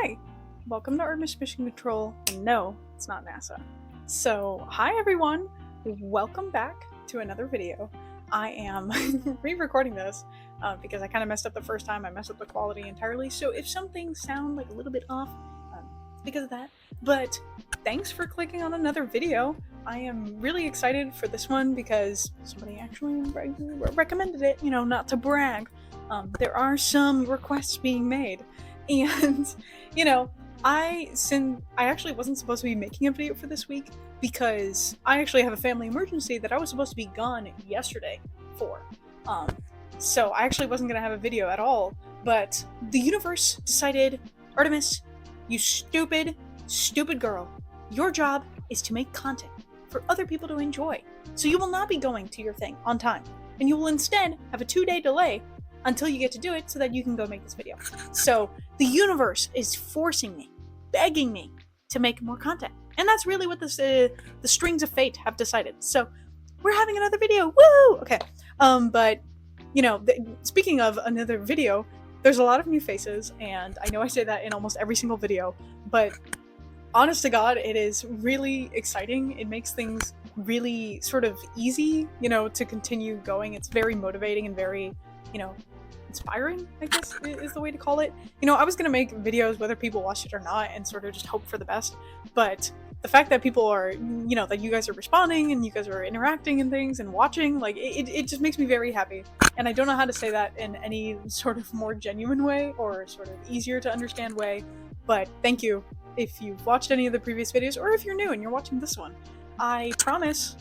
Hi! Welcome to Artemis Mission Control. No, it's not NASA. So, hi everyone! Welcome back to another video. I am re-recording this because I kind of messed up the first time. I messed up the quality entirely, so if some things sound like a little bit off, it's because of that. But thanks for clicking on another video. I am really excited for this one because somebody actually recommended it, you know, not to brag. There are some requests being made. And, you know, I actually wasn't supposed to be making a video for this week because I actually have a family emergency that I was supposed to be gone yesterday for. So I actually wasn't going to have a video at all, but the universe decided, Artemis, you stupid girl, your job is to make content for other people to enjoy. So you will not be going to your thing on time, and you will instead have a 2-day delay until you get to do it so that you can go make this video. So the universe is forcing me, begging me to make more content. And that's really what the strings of fate have decided. So we're having another video, woo! Okay, but, you know, speaking of another video, there's a lot of new faces, and I know I say that in almost every single video, but honest to God, it is really exciting. It makes things really sort of easy, you know, to continue going. It's very motivating and very, you know, inspiring, I guess is the way to call it. You know, I was gonna make videos whether people watch it or not and sort of just hope for the best, but the fact that people are, you know, that you guys are responding and you guys are interacting and things and watching, like, it just makes me very happy. And I don't know how to say that in any sort of more genuine way or sort of easier to understand way, but thank you if you've watched any of the previous videos, or if you're new and you're watching this one. I promise,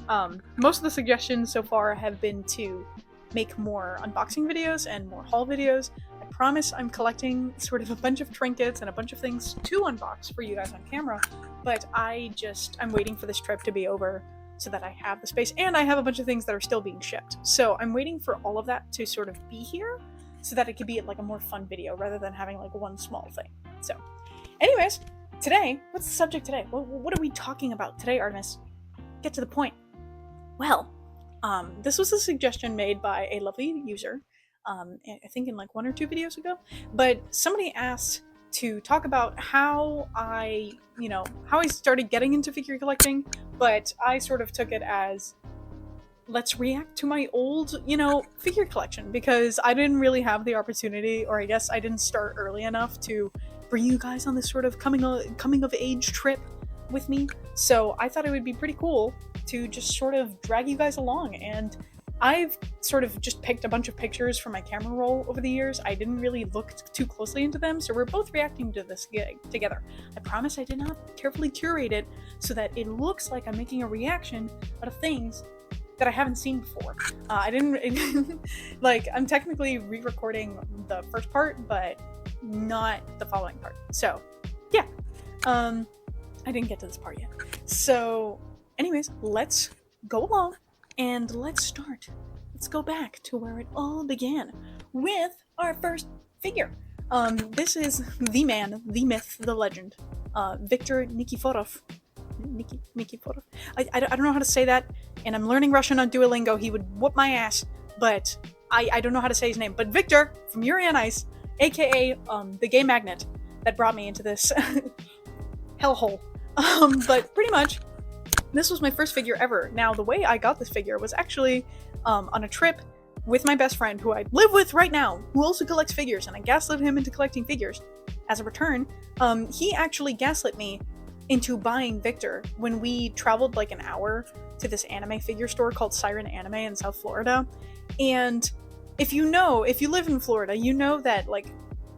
most of the suggestions so far have been to make more unboxing videos and more haul videos. I promise I'm collecting sort of a bunch of trinkets and a bunch of things to unbox for you guys on camera, but I'm waiting for this trip to be over so that I have the space, and I have a bunch of things that are still being shipped. So I'm waiting for all of that to sort of be here so that it could be like a more fun video rather than having like one small thing. So anyways, today, what's the subject today? What are we talking about today, Artemis? Get to the point. Well, this was a suggestion made by a lovely user, I think in like 1 or 2 videos ago, but somebody asked to talk about how I started getting into figure collecting, but I sort of took it as, let's react to my old, you know, figure collection, because I didn't really have the opportunity, or I guess I didn't start early enough to bring you guys on this sort of coming of age trip with me. So I thought it would be pretty cool to just sort of drag you guys along, and I've sort of just picked a bunch of pictures from my camera roll over the years. I didn't really look too closely into them, so we're both reacting to this gig together. I promise I did not carefully curate it so that it looks like I'm making a reaction out of things that I haven't seen before. I didn't like, I'm technically re-recording the first part, but not the following part. So yeah, I didn't get to this part yet. So anyways, let's go along and let's start. Let's go back to where it all began with our first figure. This is the man, the myth, the legend, Viktor Nikiforov. Nikiforov? I don't know how to say that, and I'm learning Russian on Duolingo. He would whoop my ass, but I don't know how to say his name. But Victor from Yuri on Ice, aka the gay magnet that brought me into this hellhole. But pretty much, this was my first figure ever. Now, the way I got this figure was actually on a trip with my best friend, who I live with right now, who also collects figures, and I gaslit him into collecting figures. As a return, he actually gaslit me into buying Victor when we traveled like an hour to this anime figure store called Siren Anime in South Florida. And if you live in Florida, you know that like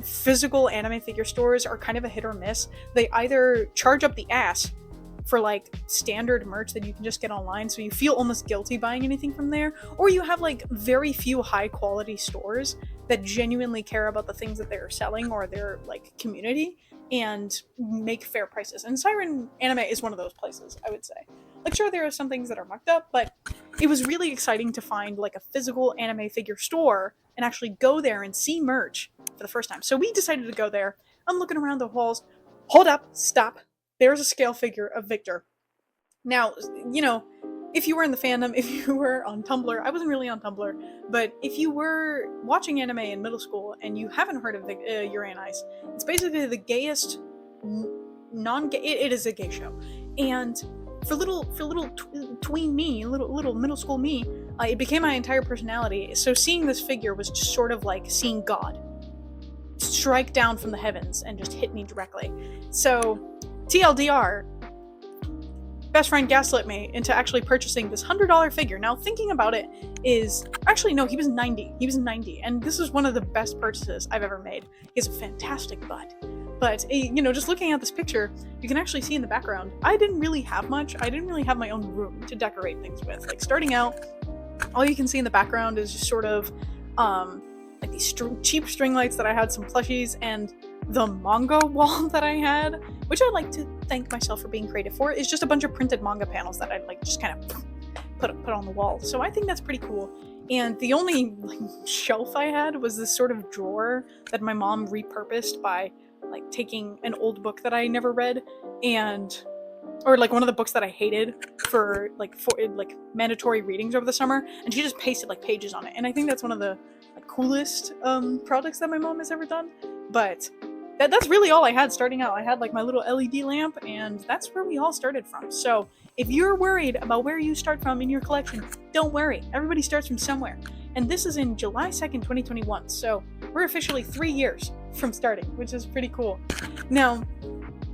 physical anime figure stores are kind of a hit or miss. They either charge up the ass for like standard merch that you can just get online, so you feel almost guilty buying anything from there, or you have like very few high quality stores that genuinely care about the things that they're selling or their like community and make fair prices. And Siren Anime is one of those places, I would say. Like, sure, there are some things that are mucked up, but it was really exciting to find like a physical anime figure store and actually go there and see merch for the first time. So we decided to go there. I'm looking around the halls. Hold up, stop. There's a scale figure of Victor. Now, you know, if you were in the fandom, if you were on Tumblr, I wasn't really on Tumblr, but if you were watching anime in middle school and you haven't heard of Yuri on Ice, it's basically the gayest non-gay. It is a gay show, and for little tween me, little middle school me, it became my entire personality. So seeing this figure was just sort of like seeing God strike down from the heavens and just hit me directly. So TLDR, best friend gaslit me into actually purchasing this $100 figure. Now thinking about it is, actually no, he was 90, and this is one of the best purchases I've ever made. He has a fantastic butt. But, you know, just looking at this picture, you can actually see in the background, I didn't really have much. I didn't really have my own room to decorate things with. Like, starting out, all you can see in the background is just sort of, like these cheap string lights that I had, some plushies, and the manga wall that I had, which I like to thank myself for being creative for, is just a bunch of printed manga panels that I like just kind of put on the wall. So I think that's pretty cool. And the only like shelf I had was this sort of drawer that my mom repurposed by like taking an old book that I never read, or like one of the books that I hated for mandatory readings over the summer, and she just pasted like pages on it. And I think that's one of the like coolest projects that my mom has ever done. But that's really all I had starting out. I had like my little LED lamp, and that's where we all started from. So if you're worried about where you start from in your collection, don't worry. Everybody starts from somewhere. And this is in July 2nd, 2021. So we're officially 3 years from starting, which is pretty cool. Now,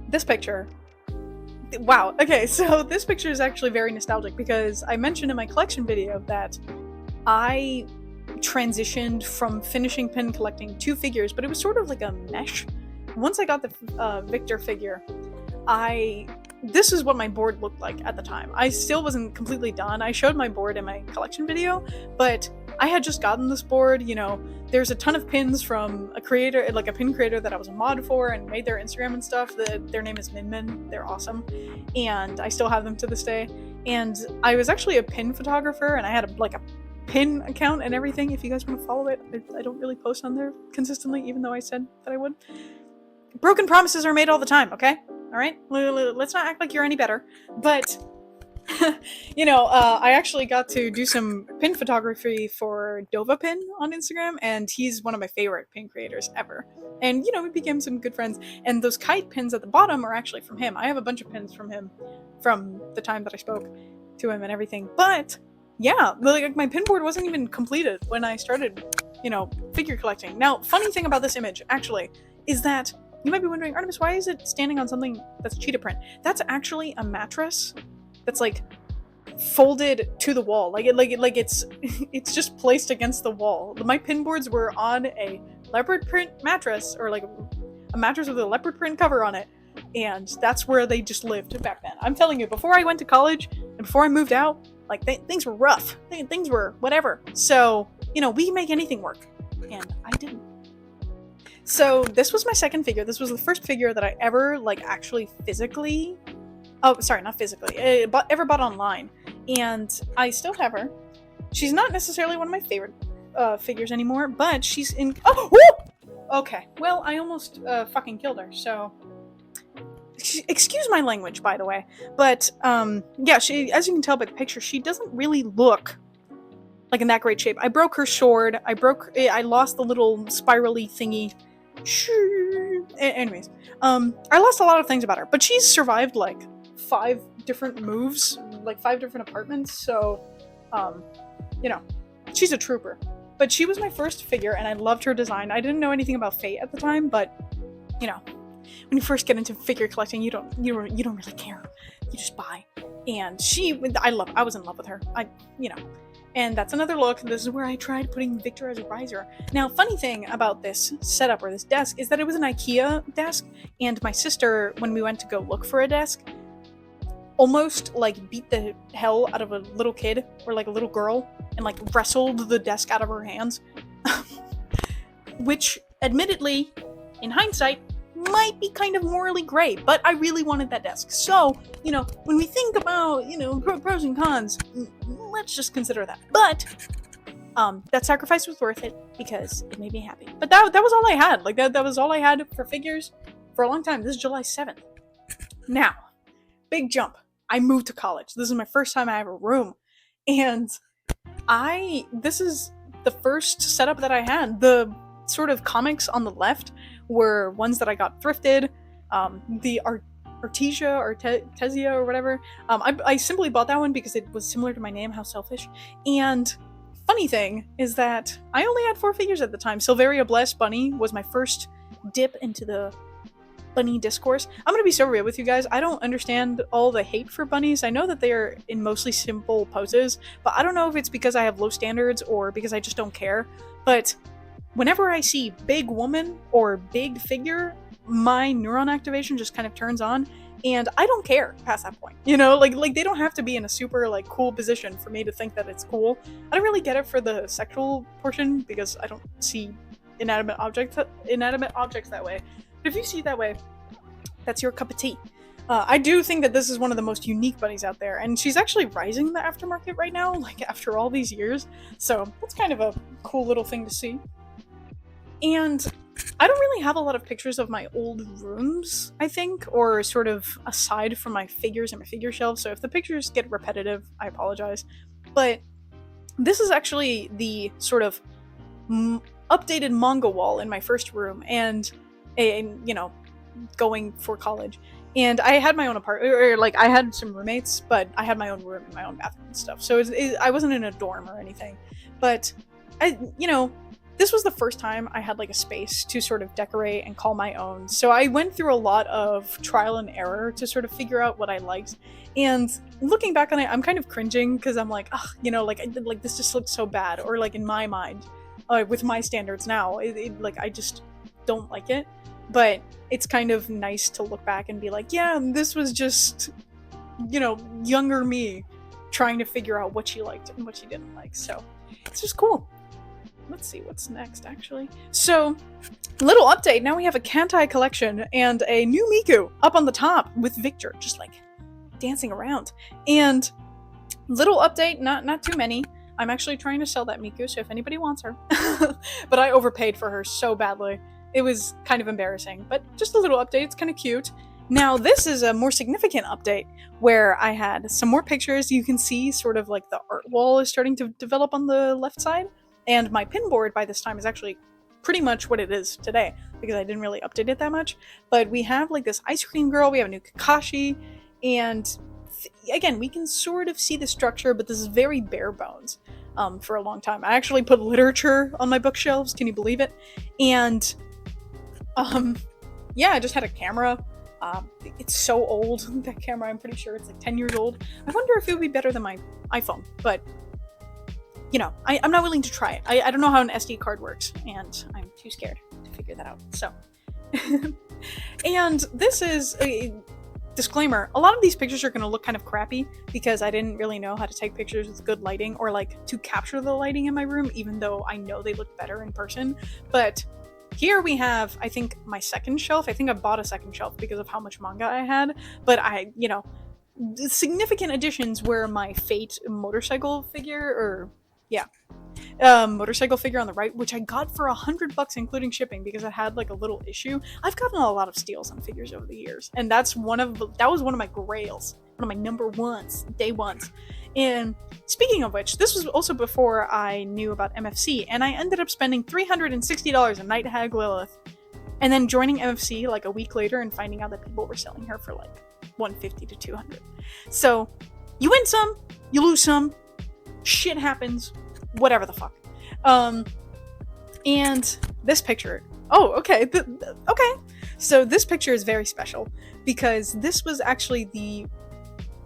this picture, wow. Okay, so this picture is actually very nostalgic because I mentioned in my collection video that I transitioned from finishing pin collecting to figures, but it was sort of like a mesh. Once I got the Victor figure, this is what my board looked like at the time. I still wasn't completely done. I showed my board in my collection video, but I had just gotten this board. You know, there's a ton of pins from a creator, like a pin creator that I was a mod for and made their Instagram and stuff. Their name is Min. They're awesome, and I still have them to this day. And I was actually a pin photographer, and I had a pin account and everything. If you guys want to follow it, I don't really post on there consistently, even though I said that I would. Broken promises are made all the time, okay? All right? Let's not act like you're any better. But, you know, I actually got to do some pin photography for Dova Pin on Instagram, and he's one of my favorite pin creators ever. And, you know, we became some good friends. And those kite pins at the bottom are actually from him. I have a bunch of pins from him from the time that I spoke to him and everything. But, yeah, like my pin board wasn't even completed when I started, you know, figure collecting. Now, funny thing about this image, actually, is that you might be wondering, Artemis, why is it standing on something that's cheetah print? That's actually a mattress that's like folded to the wall. Like it's just placed against the wall. My pin boards were on a leopard print mattress, or like a mattress with a leopard print cover on it, and that's where they just lived back then. I'm telling you, before I went to college and before I moved out, like things were rough. Things were whatever. So, you know, we can make anything work, and I didn't. So this was my second figure. This was the first figure that I ever actually physically, not physically, ever bought online. And I still have her. She's not necessarily one of my favorite figures anymore, but she's in, oh, woo! Okay, well, I almost fucking killed her, so excuse my language, by the way. But yeah, she, as you can tell by the picture, she doesn't really look like in that great shape. I broke her sword. I lost the little spirally thingy. Anyways, I lost a lot of things about her, but she's survived like 5 different moves, like 5 different apartments. So, you know, she's a trooper. But she was my first figure, and I loved her design. I didn't know anything about Fate at the time, but you know, when you first get into figure collecting, you don't really care. You just buy. And I was in love with her. And that's another look. This is where I tried putting Victor as a riser. Now, funny thing about this setup or this desk is that it was an IKEA desk, and my sister, when we went to go look for a desk, almost beat the hell out of a little kid or a little girl and wrestled the desk out of her hands. Which, admittedly, in hindsight, might be kind of morally gray, but I really wanted that desk. So, you know, when we think about, you know, pros and cons, let's just consider that. But that sacrifice was worth it because it made me happy. But that was all I had. That was all I had for figures for a long time. This is July 7th. Now, big jump. I moved to college. This is my first time I have a room. And this is the first setup that I had. The sort of comics on the left were ones that I got thrifted. the Artesia or Tesia or whatever. I simply bought that one because it was similar to my name, How Selfish. And funny thing is that I only had 4 figures at the time. Silveria Bless Bunny was my first dip into the bunny discourse. I'm gonna be so real with you guys. I don't understand all the hate for bunnies. I know that they are in mostly simple poses, but I don't know if it's because I have low standards or because I just don't care. But whenever I see big woman or big figure, my neuron activation just kind of turns on, and I don't care past that point. You know, like they don't have to be in a super like cool position for me to think that it's cool. I don't really get it for the sexual portion because I don't see inanimate objects that way. But if you see it that way, that's your cup of tea. I do think that this is one of the most unique bunnies out there, and she's actually rising in the aftermarket right now, like after all these years. So that's kind of a cool little thing to see. And I don't really have a lot of pictures of my old rooms, I think, or sort of aside from my figures and my figure shelves. So if the pictures get repetitive, I apologize. But this is actually the sort of updated manga wall in my first room, and you know, going for college. And I had my own apartment, or like I had some roommates, but I had my own room and my own bathroom and stuff. So I wasn't in a dorm or anything. But you know, this was the first time I had like a space to sort of decorate and call my own. So I went through a lot of trial and error to sort of figure out what I liked. And looking back on it, I'm kind of cringing because I'm like, ugh, you know, like this just looks so bad. Or like in my mind, with my standards now, like I just don't like it. But it's kind of nice to look back and be like, yeah, this was just, you know, younger me trying to figure out what she liked and what she didn't like. So it's just cool. Let's see what's next, actually. So, little update. Now we have a Kantai collection and a new Miku up on the top with Victor just like dancing around. And little update, not too many. I'm actually trying to sell that Miku, so if anybody wants her. But I overpaid for her so badly. It was kind of embarrassing, but just a little update. It's kind of cute. Now, this is a more significant update where I had some more pictures. You can see sort of like the art wall is starting to develop on the left side. And my pin board by this time is actually pretty much what it is today because I didn't really update it that much. But we have like this ice cream girl. We have a new Kakashi. And again, we can sort of see the structure, but this is very bare bones for a long time. I actually put literature on my bookshelves. Can you believe it? And yeah, I just had a camera. It's so old, that camera. I'm pretty sure it's like 10 years old. I wonder if it would be better than my iPhone, but you know, I'm not willing to try it. I don't know how an SD card works, and I'm too scared to figure that out. So, and this is a disclaimer. A lot of these pictures are going to look kind of crappy because I didn't really know how to take pictures with good lighting or like to capture the lighting in my room, even though I know they look better in person. But here we have, I think, my second shelf. I think I bought a second shelf because of how much manga I had, but you know, the significant additions were my Fate motorcycle figure, or yeah, motorcycle figure on the right, which I got for $100 including shipping because I had like a little issue. I've gotten a lot of steals on figures over the years, and that was one of my grails, one of my number ones, day ones. And speaking of which, this was also before I knew about MFC, and I ended up spending $360 on Night Hag Lilith, and then joining MFC like a week later and finding out that people were selling her for like $150 to $200. So you win some, you lose some, shit happens, whatever the fuck. And this picture, oh, okay, okay. So this picture is very special because this was actually the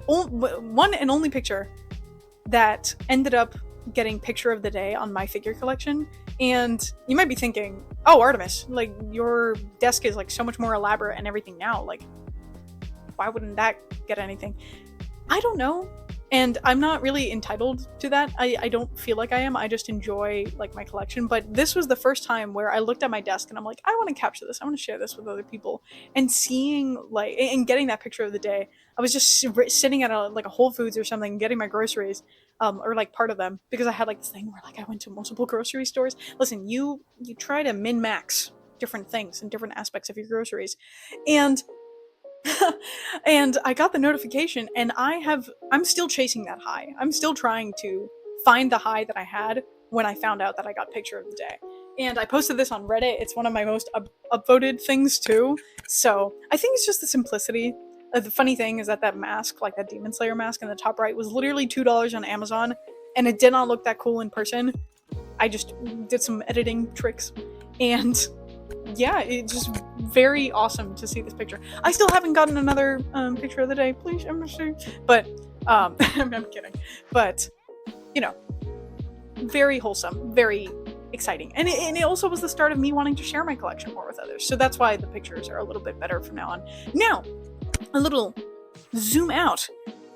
one and only picture that ended up getting picture of the day on my figure collection. And you might be thinking, oh, Artemis, like your desk is like so much more elaborate and everything now, like why wouldn't that get anything? I don't know, and I'm not really entitled to that. I don't feel like I am. I just enjoy like my collection. But this was the first time where I looked at my desk and I'm like, I want to capture this. I want to share this with other people. And seeing like and getting that picture of the day, I was just sitting at a Whole Foods or something, getting my groceries, or like part of them, because I had like this thing where like I went to multiple grocery stores. Listen, you try to min-max different things and different aspects of your groceries, and and I got the notification, and I'm still chasing that high. I'm still trying to find the high that I had when I found out that I got picture of the day. And I posted this on Reddit. It's one of my most upvoted things too. So I think it's just the simplicity. The funny thing is that that mask, like that Demon Slayer mask in the top right, was literally $2 on Amazon, and it did not look that cool in person. I just did some editing tricks, and yeah, it's just very awesome to see this picture. I still haven't gotten another picture of the day, please, I'm sure. But I'm kidding. But you know, very wholesome, very exciting, and it also was the start of me wanting to share my collection more with others. So that's why the pictures are a little bit better from now on. Now, a little zoom out.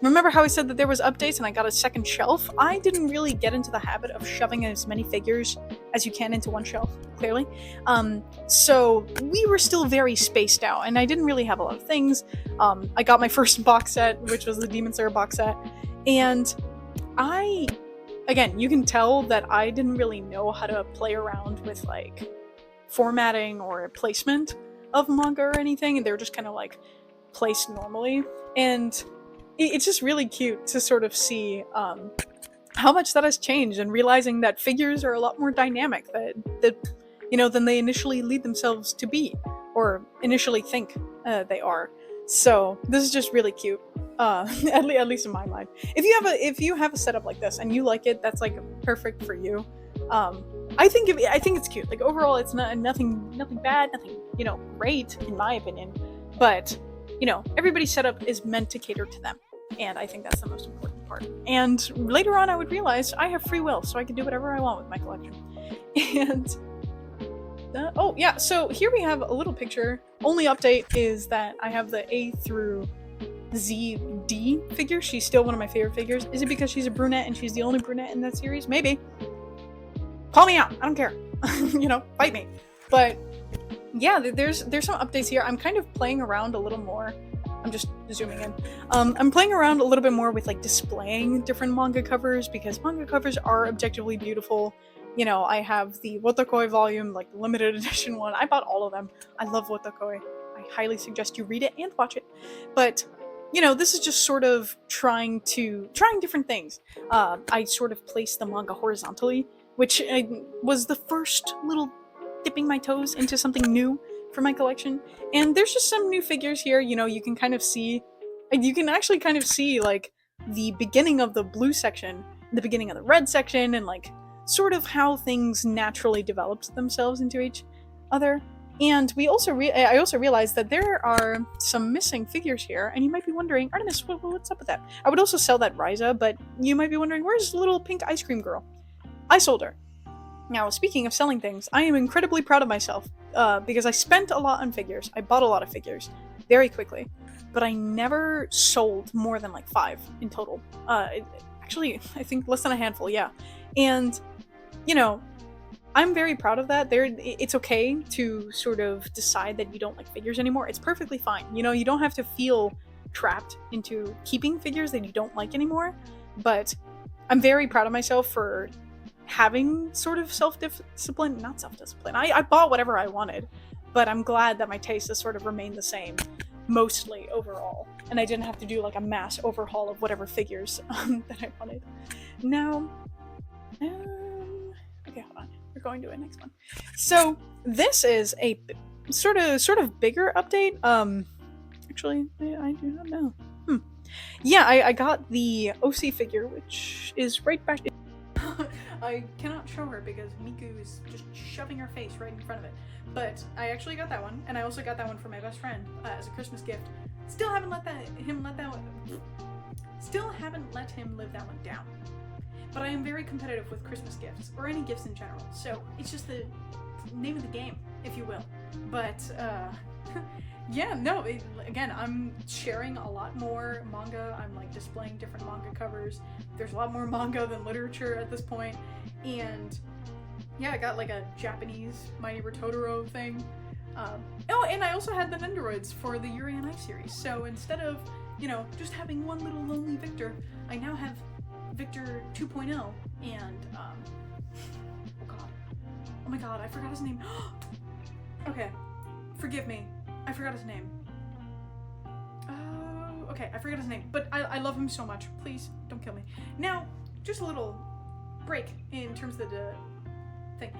Remember how I said that there was updates and I got a second shelf? I didn't really get into the habit of shoving as many figures as you can into one shelf, clearly. So we were still very spaced out, and I didn't really have a lot of things. I got my first box set, which was the Demon Slayer box set, and again, you can tell that I didn't really know how to play around with like formatting or placement of manga or anything, and they were just kind of like placed normally. And it's just really cute to sort of see how much that has changed, and realizing that figures are a lot more dynamic than they initially lead themselves to be, or initially think they are. So this is just really cute, at least in my mind. If you have a setup like this and you like it, that's like perfect for you. I think it's cute. Like overall, it's nothing bad, nothing great in my opinion, but everybody's setup is meant to cater to them, and I think that's the most important part. And later on, I would realize I have free will, so I can do whatever I want with my collection. And oh yeah, so here we have a little picture. Only update is that I have the A through ZD figure. She's still one of my favorite figures. Is it because she's a brunette and she's the only brunette in that series? Maybe. Call me out. I don't care. Fight me. But yeah, there's some updates here. I'm kind of playing around a little more. I'm just zooming in. I'm playing around a little bit more with like displaying different manga covers, because manga covers are objectively beautiful. I have the Wotakoi volume, like the limited edition one. I bought all of them. I love Wotakoi. I highly suggest you read it and watch it. But this is just sort of trying different things. I sort of placed the manga horizontally, which was the first little dipping my toes into something new for my collection. And there's just some new figures here. You can actually kind of see like the beginning of the blue section, the beginning of the red section, and like sort of how things naturally developed themselves into each other. And I also realized that there are some missing figures here, and you might be wondering, Artemis, what's up with that? I would also sell that Ryza, but you might be wondering, where's the little pink ice cream girl? I sold her. Now, speaking of selling things, I am incredibly proud of myself, because I spent a lot on figures. I bought a lot of figures very quickly, but I never sold more than like 5 in total. Actually, I think less than a handful, yeah. And, I'm very proud of that. It's okay to sort of decide that you don't like figures anymore. It's perfectly fine. You don't have to feel trapped into keeping figures that you don't like anymore. But I'm very proud of myself for having sort of self-discipline. Not self-discipline. I bought whatever I wanted, but I'm glad that my taste has sort of remained the same, mostly overall. And I didn't have to do like a mass overhaul of whatever figures that I wanted. Now, okay, hold on. We're going to a next one. So this is a sort of bigger update. Actually, I do not know. Yeah, I got the OC figure, which is right back. I cannot show her because Miku is just shoving her face right in front of it. But I actually got that one, and I also got that one for my best friend as a Christmas gift. Still haven't let him live that one down. But I am very competitive with Christmas gifts, or any gifts in general, so it's just the name of the game, if you will. But, yeah, no, again, I'm sharing a lot more manga. I'm, like, displaying different manga covers. There's a lot more manga than literature at this point. And, yeah, I got, like, a Japanese My Neighbor Totoro thing. Oh, and I also had the Nendoroids for the Yuri on Ice series. So instead of, just having one little lonely Victor, I now have Victor 2.0, and, oh my god, I forgot his name. Okay, forgive me, I forgot his name. Okay, I forgot his name, but I love him so much. Please, don't kill me. Now, just a little break in terms of the thing.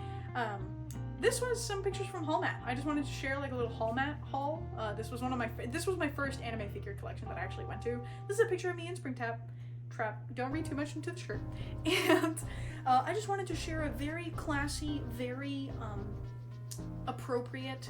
This was some pictures from Haul Mat. I just wanted to share like a little Haul Mat haul. This was my first anime figure collection that I actually went to. This is a picture of me in Springtrap. Don't read too much into the shirt. And I just wanted to share a very classy, very appropriate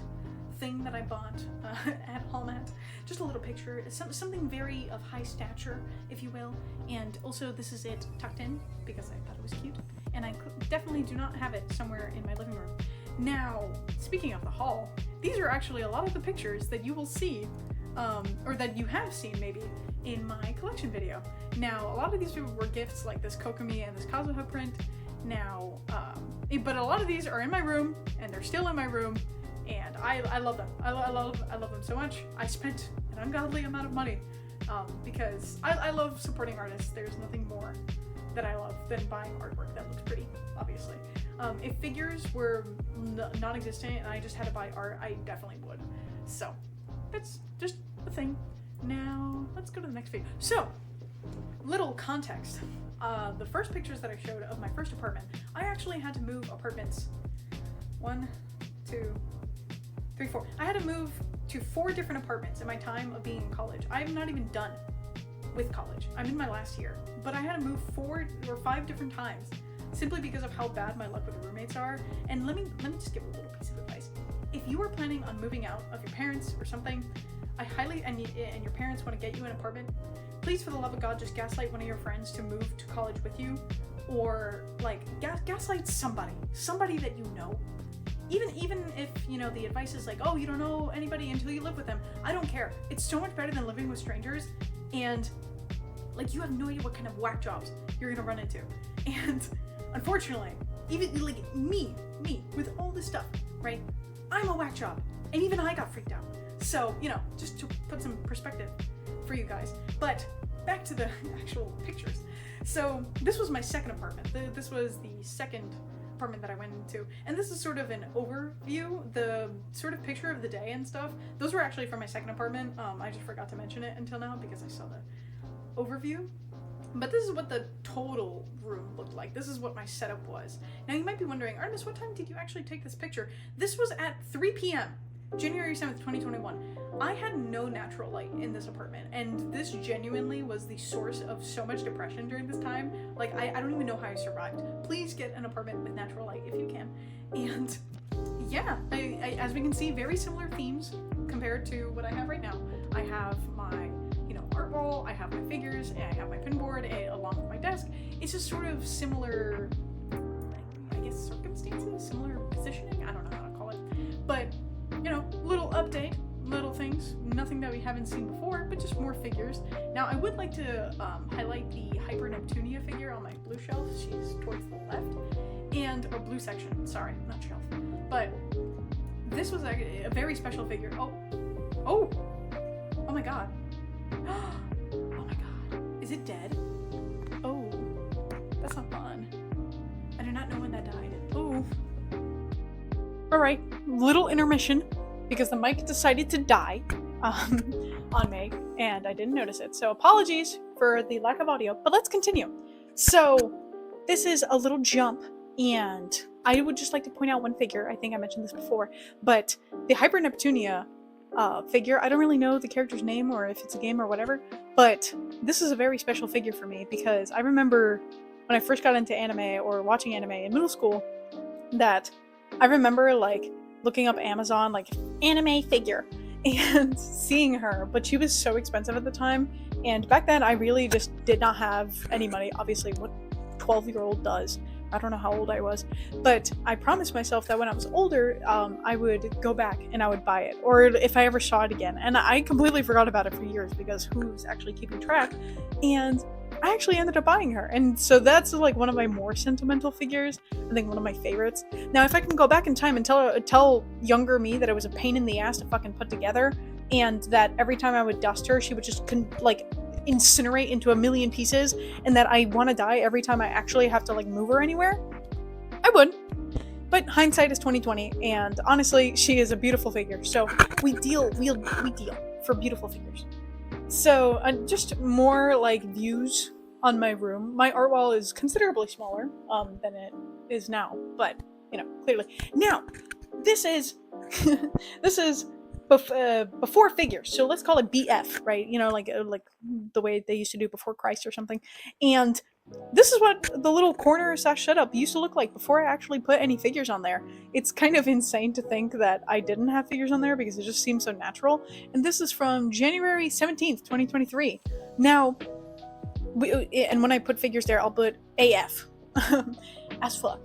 thing that I bought at Haul Mat. Just a little picture, something very of high stature, if you will. And also this is it tucked in because I thought it was cute. And I definitely do not have it somewhere in my living room. Now, speaking of the haul, these are actually a lot of the pictures that you will see, or that you have seen maybe, in my collection video. Now, a lot of these were gifts like this Kokomi and this Kazuha print. Now, but a lot of these are in my room, and they're still in my room, and I love them. I love them so much. I spent an ungodly amount of money, because I love supporting artists. There's nothing more that I love than buying artwork that looks pretty, obviously. If figures were non-existent and I just had to buy art, I definitely would. So, that's just a thing. Now, let's go to the next page. So, little context. The first pictures that I showed of my first apartment, I actually had to move apartments. 1, 2, 3, 4. I had to move to 4 different apartments in my time of being in college. I'm not even done with college. I'm in my last year. But I had to move 4 or 5 different times simply because of how bad my luck with roommates are. And let me just give a little piece of advice. If you are planning on moving out of your parents or something, I highly, and your parents want to get you an apartment, please, for the love of God, just gaslight one of your friends to move to college with you, or like gaslight somebody that you know. Even if, you know, the advice is like, oh, you don't know anybody until you live with them. I don't care. It's so much better than living with strangers, and like, you have no idea what kind of whack jobs you're gonna run into. And unfortunately, even like me with all this stuff, right? I'm a whack job, and even I got freaked out. So, you know, just to put some perspective for you guys. But back to the actual pictures. So this was my second apartment. This was the second apartment that I went into, and this is sort of an overview, the sort of picture of the day and stuff. Those were actually from my second apartment. I just forgot to mention it until now because I saw the overview. But this is what the total room looked like. This is what my setup was. Now you might be wondering, Artemis, what time did you actually take this picture? This was at 3 p.m. January 7th, 2021. I had no natural light in this apartment, and this genuinely was the source of so much depression during this time. Like, I don't even know how I survived. Please get an apartment with natural light if you can. And yeah, I as we can see, very similar themes compared to what I have right now. I have my, you know, art wall, I have my figures, and I have my pinboard along with my desk. It's just sort of similar, I guess, circumstances, similar positioning. I don't know how to call it, but you know, little update, little things, nothing that we haven't seen before, but just more figures. Now, I would like to highlight the Hyper Neptunia figure on my blue shelf. She's towards the left, and or blue section. Sorry, not shelf. But this was a very special figure. Oh my god. Oh my god. Is it dead? Oh, that's not fun. I do not know when that died. Oh. Alright, little intermission because the mic decided to die on me and I didn't notice it. So apologies for the lack of audio, but let's continue. So this is a little jump, and I would just like to point out one figure. I think I mentioned this before, but the Hyper Neptunia figure, I don't really know the character's name or if it's a game or whatever, but this is a very special figure for me because I remember when I first got into anime or watching anime in middle school that I remember like looking up Amazon, like anime figure, and seeing her, but she was so expensive at the time. And back then I really just did not have any money. Obviously, what 12-year-old does. I don't know how old I was, but I promised myself that when I was older, I would go back and I would buy it, or if I ever saw it again. And I completely forgot about it for years because who's actually keeping track? And I actually ended up buying her, and so that's like one of my more sentimental figures. I think one of my favorites. Now, if I can go back in time and tell younger me that it was a pain in the ass to fucking put together, and that every time I would dust her, she would just like incinerate into a million pieces, and that I want to die every time I actually have to like move her anywhere, I would. But hindsight is 2020, and honestly, she is a beautiful figure. So we deal for beautiful figures. So just more like views on my room. My art wall is considerably smaller than it is now, but you know, clearly. Now, this is this is before figures, so let's call it BF, right? You know, like the way they used to do before Christ or something. And this is what the little corner / setup used to look like before I actually put any figures on there. It's kind of insane to think that I didn't have figures on there because it just seems so natural. And this is from January 17th, 2023. Now, and when I put figures there, I'll put AF as fuck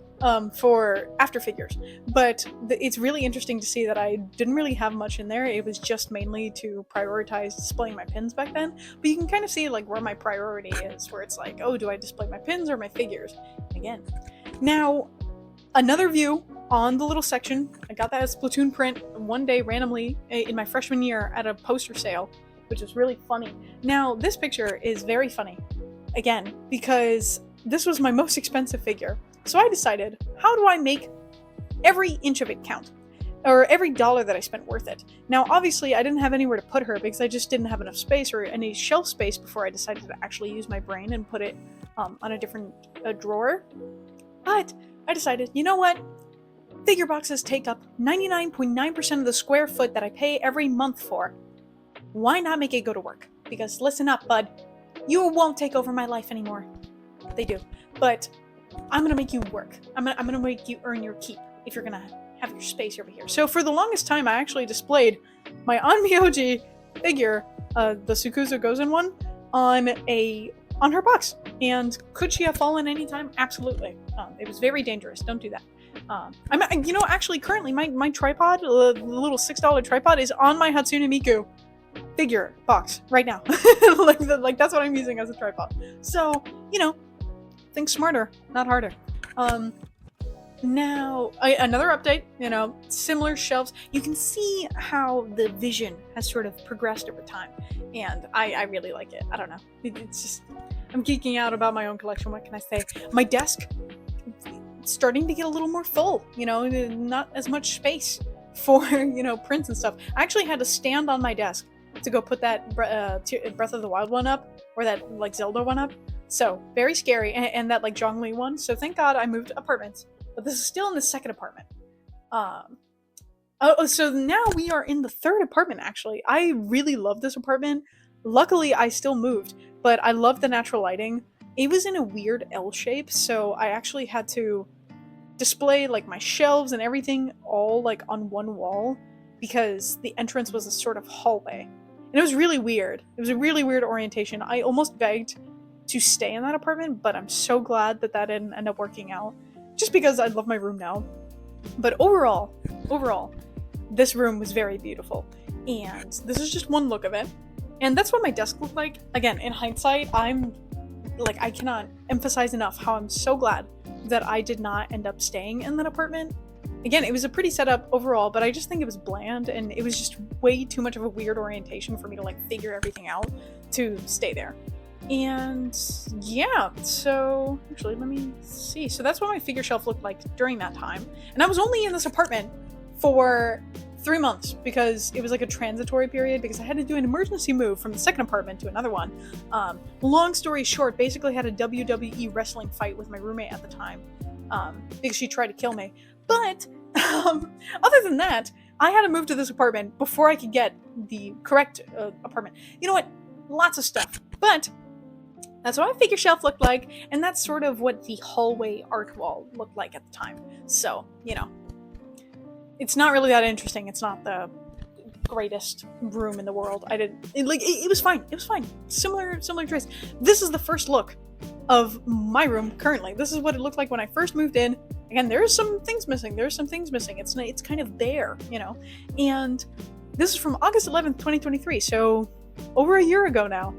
for after figures. But it's really interesting to see that I didn't really have much in there. It was just mainly to prioritize displaying my pins back then. But you can kind of see like where my priority is, where it's like, oh, do I display my pins or my figures? Again. Now, another view on the little section. I got that as Splatoon print one day randomly in my freshman year at a poster sale, which is really funny. Now, this picture is very funny, again, because this was my most expensive figure. So I decided, how do I make every inch of it count? Or every dollar that I spent worth it? Now, obviously, I didn't have anywhere to put her because I just didn't have enough space or any shelf space before I decided to actually use my brain and put it on a different drawer. But I decided, you know what? Figure boxes take up 99.9% of the square foot that I pay every month for. Why not make it go to work? Because listen up, bud. You won't take over my life anymore. They do. But I'm gonna make you work. I'm gonna make you earn your keep if you're gonna have your space over here. So for the longest time, I actually displayed my Onmyoji figure, the Sukuzu Gozen one, on her box. And could she have fallen anytime? Absolutely. It was very dangerous. Don't do that. You know, actually, currently, my tripod, the little $6 tripod, is on my Hatsune Miku figure box right now. like that's what I'm using as a tripod. So, you know, think smarter, not harder. Now, another update, you know, similar shelves. You can see how the vision has sort of progressed over time, and I really like it. I don't know. It's just, I'm geeking out about my own collection. What can I say? My desk, starting to get a little more full, you know, not as much space for, you know, prints and stuff. I actually had to stand on my desk to go put that Breath of the Wild one up, or that, like, Zelda one up. So, very scary, and that, like, Zhongli one. So, thank God I moved apartments. But this is still in the second apartment. So now we are in the third apartment, actually. I really love this apartment. Luckily, I still moved, but I love the natural lighting. It was in a weird L shape, so I actually had to display, like, my shelves and everything all, like, on one wall, because the entrance was a sort of hallway. And it was really weird. It was a really weird orientation. I almost begged to stay in that apartment, but I'm so glad that that didn't end up working out. Just because I love my room now. But overall, this room was very beautiful. And this is just one look of it. And that's what my desk looked like. Again, in hindsight, I cannot emphasize enough how I'm so glad that I did not end up staying in that apartment. Again, it was a pretty setup overall, but I just think it was bland, and it was just way too much of a weird orientation for me to, like, figure everything out to stay there. And yeah, so actually, let me see. So that's what my figure shelf looked like during that time. And I was only in this apartment for 3 months because it was like a transitory period, because I had to do an emergency move from the second apartment to another one. Long story short, basically had a WWE wrestling fight with my roommate at the time, because she tried to kill me. But other than that, I had to move to this apartment before I could get the correct apartment. You know what? Lots of stuff. But that's what my figure shelf looked like, and that's sort of what the hallway art wall looked like at the time. So, you know, it's not really that interesting. It's not the greatest room in the world. It was fine. It was fine. Similar trace. This is the first look of my room currently. This is what it looked like when I first moved in. Again, there's some things missing. It's kind of there, you know. And this is from August 11th, 2023. So over a year ago now.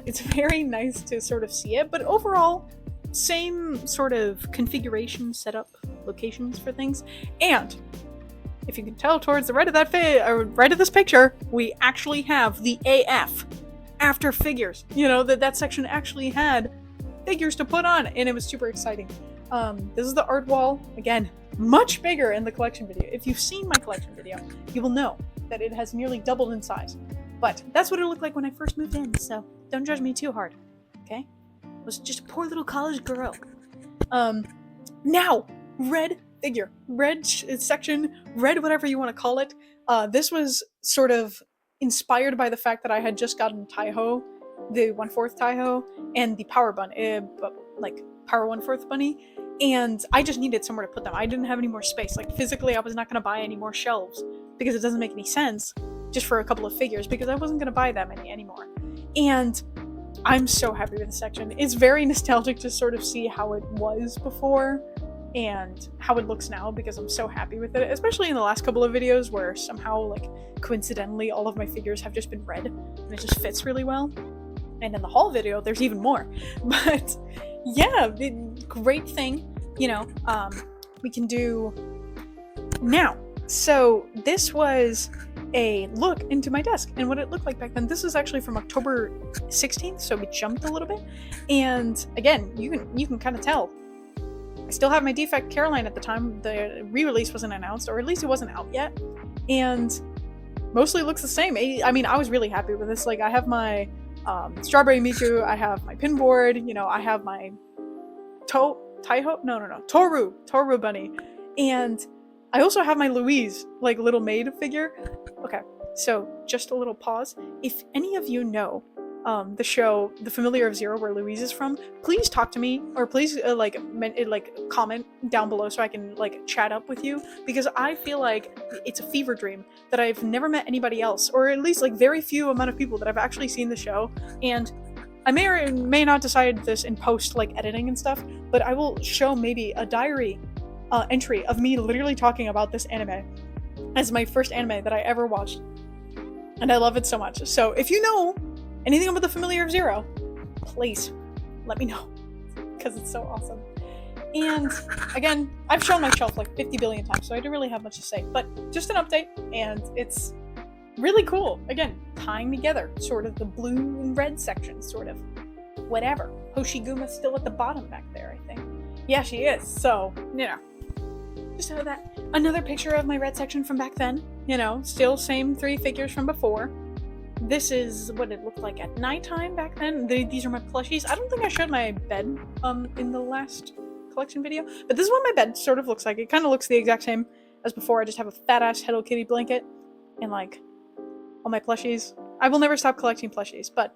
It's very nice to sort of see it, but overall, same sort of configuration, setup, locations for things. And if you can tell towards the right of right of this picture, we actually have the AF after figures. You know, that section actually had figures to put on, and it was super exciting. This is the art wall. Again, much bigger in the collection video. If you've seen my collection video, you will know that it has nearly doubled in size. But that's what it looked like when I first moved in, so don't judge me too hard, okay? I was just a poor little college girl. Now, red figure, red section, red whatever you want to call it. This was sort of inspired by the fact that I had just gotten Taiho, the 1/4 Taiho, and the Power Bunny, like Power 1/4 Bunny, and I just needed somewhere to put them. I didn't have any more space. Like physically, I was not going to buy any more shelves because it doesn't make any sense just for a couple of figures, because I wasn't going to buy that many anymore. And I'm so happy with the section. It's very nostalgic to sort of see how it was before and how it looks now, because I'm so happy with it, especially in the last couple of videos where somehow, like, coincidentally, all of my figures have just been red and it just fits really well. And in the haul video, there's even more. But yeah, great thing, you know, we can do now. So this was a look into my desk and what it looked like back then. This is actually from October 16th, so we jumped a little bit. And again, you can kind of tell. I still have my Defect Caroline at the time. The re-release wasn't announced, or at least it wasn't out yet. And mostly looks the same. I mean, I was really happy with this. Like, I have my Strawberry Miku, I have my pinboard, you know, I have my Toru Bunny, and I also have my Louise, like, little maid figure. Okay, so just a little pause. If any of you know the show The Familiar of Zero, where Louise is from, please talk to me, or please comment down below so I can like chat up with you, because I feel like it's a fever dream that I've never met anybody else, or at least like very few amount of people that have actually seen the show. And I may or may not decide this in post, like editing and stuff, but I will show maybe a diary entry of me literally talking about this anime as my first anime that I ever watched, and I love it so much. So if you know anything about The Familiar of Zero, please let me know, because it's so awesome. And again, I've shown my shelf like 50 billion times, so I don't really have much to say, but just an update, and it's really cool. Again, tying together sort of the blue and red section, sort of whatever. Hoshiguma's still at the bottom back there, I think. Yeah, she is. So, you know, just have that. Another picture of my red section from back then, you know, still same 3 figures from before. This is what it looked like at nighttime back then. These are my plushies. I don't think I showed my bed in the last collection video, but this is what my bed sort of looks like. It kind of looks the exact same as before. I just have a fat ass Hello Kitty blanket and like all my plushies. I will never stop collecting plushies, but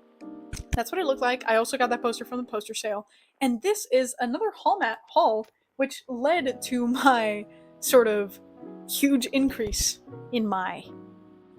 that's what it looked like. I also got that poster from the poster sale, and this is another haul, which led to my sort of huge increase in my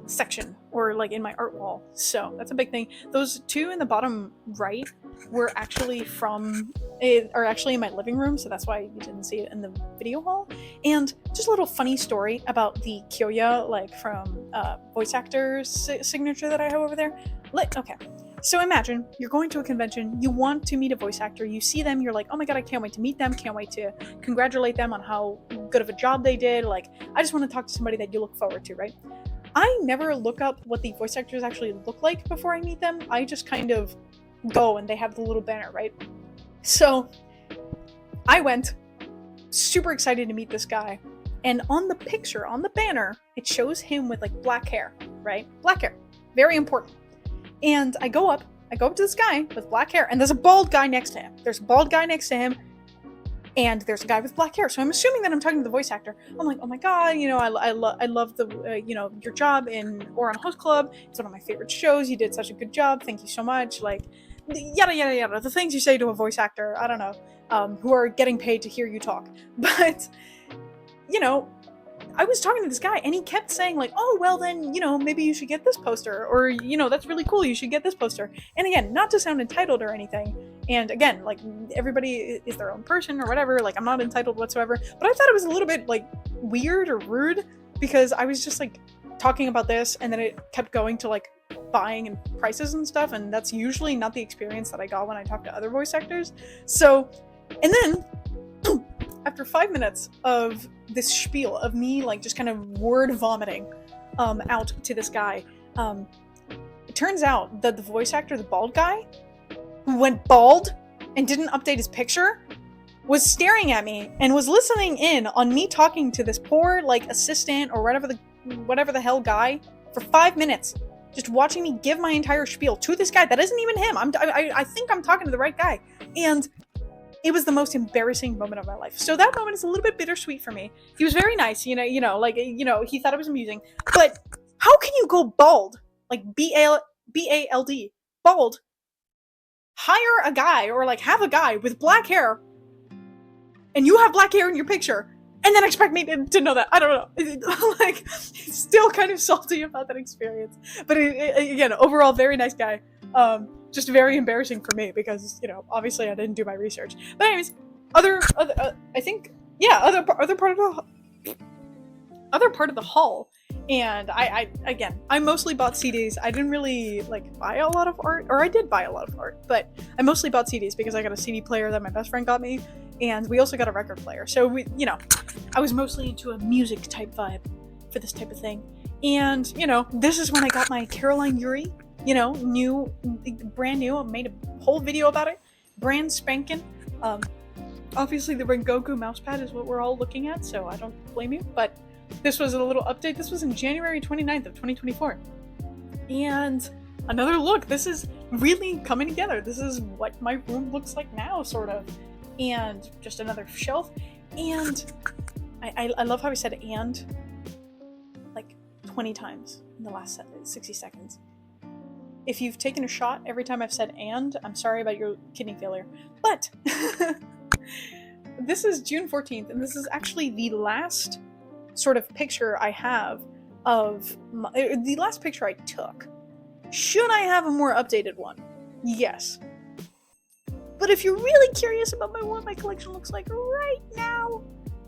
section, or like in my art wall. So that's a big thing. Those 2 in the bottom right were actually actually in my living room, so that's why you didn't see it in the video haul. And just a little funny story about the Kyoya, like from voice actor's signature that I have over there. Okay, so imagine you're going to a convention, you want to meet a voice actor, you see them, you're like, oh my god, I can't wait to meet them, can't wait to congratulate them on how good of a job they did, like, I just want to talk to somebody that you look forward to, right? I never look up what the voice actors actually look like before I meet them. I just kind of go and they have the little banner, right? So I went, super excited to meet this guy, and on the picture, on the banner, it shows him with like black hair, right? Black hair, very important. And I go up to this guy with black hair, and there's a bald guy next to him. And there's a guy with black hair. So I'm assuming that I'm talking to the voice actor. I'm like, oh my god, you know, I love the, you know, your job in Ouran Host Club. It's one of my favorite shows. You did such a good job. Thank you so much. Like, yada, yada, yada. The things you say to a voice actor, I don't know, who are getting paid to hear you talk. But, you know, I was talking to this guy, and he kept saying, like, oh, well then, you know, maybe you should get this poster, or, you know, that's really cool, you should get this poster. And again, not to sound entitled or anything, and again, like, everybody is their own person or whatever, like, I'm not entitled whatsoever, but I thought it was a little bit, like, weird or rude, because I was just, like, talking about this, and then it kept going to, like, buying and prices and stuff, and that's usually not the experience that I got when I talk to other voice actors. So, and then, after 5 minutes of this spiel of me, like, just kind of word vomiting out to this guy, it turns out that the voice actor, the bald guy, who went bald and didn't update his picture, was staring at me and was listening in on me talking to this poor, like, assistant or whatever the hell guy for 5 minutes, just watching me give my entire spiel to this guy that isn't even him. I think I'm talking to the right guy. And it was the most embarrassing moment of my life. So that moment is a little bit bittersweet for me. He was very nice, he thought it was amusing. But how can you go bald? Like B-A-L-D, bald. Hire a guy, or like have a guy with black hair, and you have black hair in your picture, and then expect me to know that. I don't know. Like, still kind of salty about that experience. But again, overall, very nice guy. Just very embarrassing for me because, obviously I didn't do my research. But anyways, other part of the haul. And I mostly bought CDs. I didn't really buy a lot of art, or I did buy a lot of art, but I mostly bought CDs because I got a CD player that my best friend got me, and we also got a record player. So I was mostly into a music type vibe for this type of thing. And, this is when I got my Caroline Yuri, brand new. I made a whole video about it. Brand spanking. Obviously the Rengoku mousepad is what we're all looking at, so I don't blame you, but this was a little update. This was in January 29th of 2024. And another look. This is really coming together. This is what my room looks like now, sort of. And just another shelf. And I love how I said "and" like 20 times in the last 60 seconds. If you've taken a shot every time I've said "and," I'm sorry about your kidney failure. But this is June 14th, and this is actually the last sort of picture I have of the last picture I took. Should I have a more updated one? Yes. But if you're really curious about what my collection looks like right now,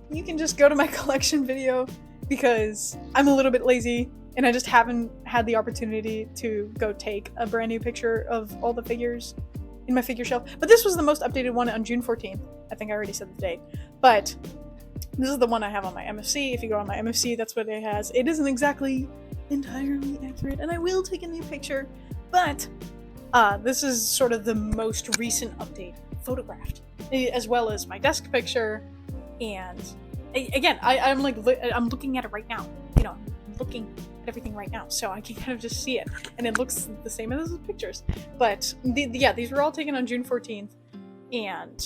you can just go to my collection video, because I'm a little bit lazy and I just haven't had the opportunity to go take a brand new picture of all the figures in my figure shelf. But this was the most updated one on June 14th. I think I already said the date. But this is the one I have on my MFC. If you go on my MFC, that's what it has. It isn't exactly entirely accurate, and I will take a new picture, but this is sort of the most recent update photographed, as well as my desk picture. And again, I'm looking at it right now. I'm looking at everything right now, so I can kind of just see it, and it looks the same as the pictures. But these were all taken on June 14th. And,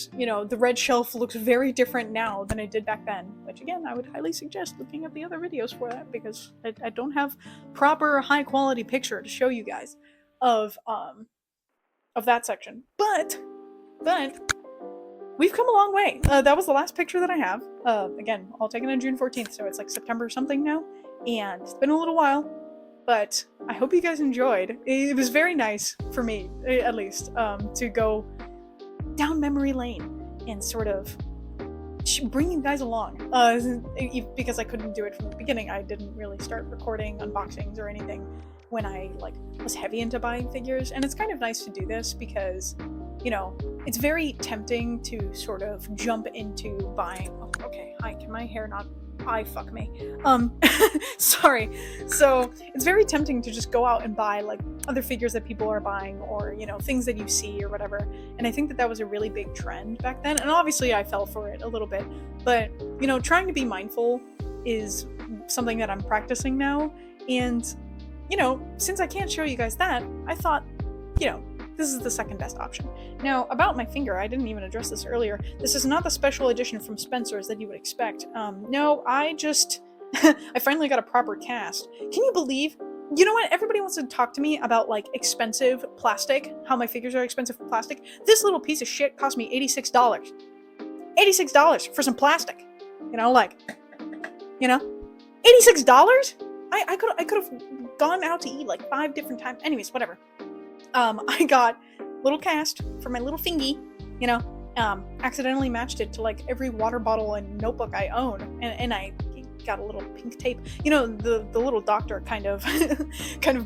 the red shelf looks very different now than it did back then, which again, I would highly suggest looking at the other videos for that, because I don't have proper high quality picture to show you guys of that section. But we've come a long way. That was the last picture that I have. Again, all taken on June 14th, so it's like September something now, and it's been a little while, but I hope you guys enjoyed. It was very nice for me, at least, to go down memory lane and sort of bring you guys along, because I couldn't do it from the beginning. I didn't really start recording unboxings or anything when I was heavy into buying figures, and it's kind of nice to do this because it's very tempting to sort of jump into buying. Oh, okay, hi, can my hair not fuck me. Sorry. So it's very tempting to just go out and buy other figures that people are buying, or things that you see or whatever. And I think that was a really big trend back then, and obviously I fell for it a little bit, but trying to be mindful is something that I'm practicing now. And since I can't show you guys that, I thought this is the second best option. Now, about my finger, I didn't even address this earlier. This is not the special edition from Spencer's that you would expect. No, I just I finally got a proper cast. Can you believe? You know what? Everybody wants to talk to me about expensive plastic, how my figures are expensive plastic. This little piece of shit cost me $86. $86 for some plastic. $86? I could have gone out to eat 5 different times. Anyways, whatever. I got a little cast for my little fingy, accidentally matched it to every water bottle and notebook I own, and I got a little pink tape. The little doctor kind of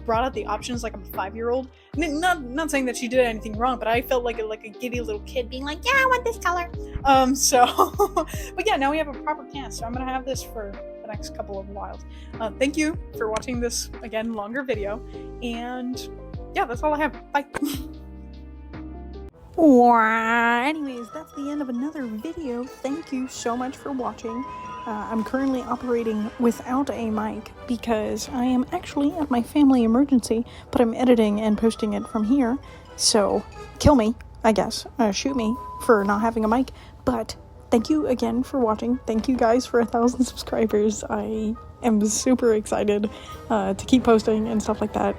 brought out the options like I'm a 5-year-old. Not saying that she did anything wrong, but I felt like a giddy little kid being like, yeah, I want this color. But yeah, now we have a proper cast, so I'm gonna have this for the next couple of whiles. Thank you for watching this, again, longer video, and yeah, that's all I have. Bye. Anyways, that's the end of another video. Thank you so much for watching. I'm currently operating without a mic because I am actually at my family emergency, but I'm editing and posting it from here, so kill me. I guess, shoot me for not having a mic. But thank you again for watching. Thank you guys for 1,000 subscribers. I am super excited to keep posting and stuff like that.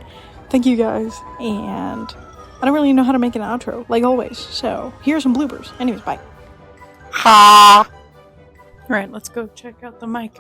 Thank you guys, and I don't really know how to make an outro, like always, so here's some bloopers. Anyways, bye. Ha! Alright, let's go check out the mic.